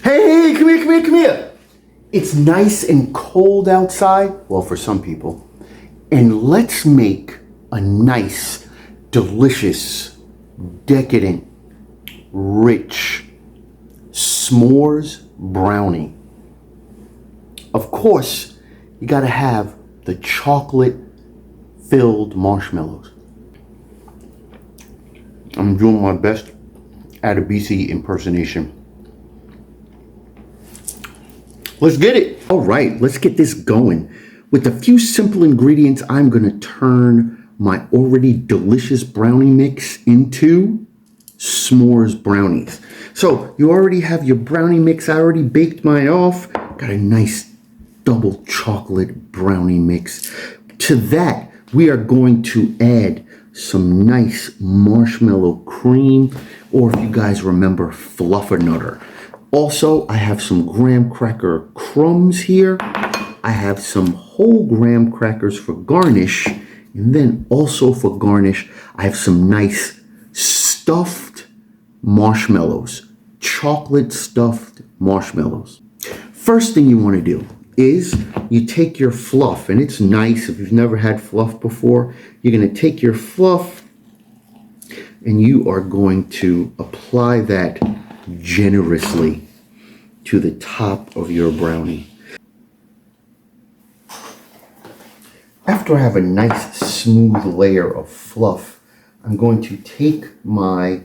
Hey, come here, come here, come here. It's nice and cold outside, well, for some people. And let's make a nice, delicious, decadent, rich s'mores brownie. Of course, you gotta have the chocolate-filled marshmallows. I'm doing my best at a BC impersonation. Let's get it. All right, let's get this going. With a few simple ingredients, I'm gonna turn my already delicious brownie mix into s'mores brownies. So you already have your brownie mix. I already baked mine off. Got a nice double chocolate brownie mix. To that, we are going to add some nice marshmallow cream, or if you guys remember, Fluffernutter. Also, I have some graham cracker crumbs here. I have some whole graham crackers for garnish. And then also for garnish, I have some nice stuffed marshmallows. Chocolate stuffed marshmallows. First thing you want to do is you take your fluff, and it's nice if you've never had fluff before. You're going to take your fluff and you are going to apply that generously to the top of your brownie. After I have a nice smooth layer of fluff, I'm going to take my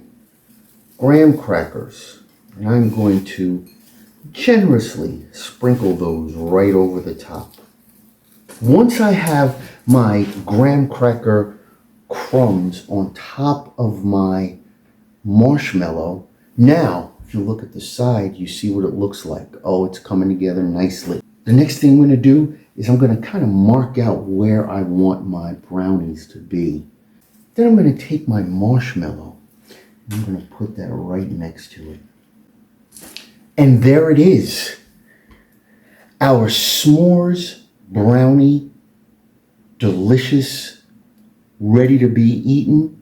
graham crackers and I'm going to generously sprinkle those right over the top. Once I have my graham cracker crumbs on top of my marshmallow, now if you look at the side, you see what it looks like. Oh, it's coming together nicely. The next thing I'm going to do is I'm going to kind of mark out where I want my brownies to be. Then I'm going to take my marshmallow and I'm going to put that right next to it. And there it is. Our s'mores brownie, delicious, ready to be eaten.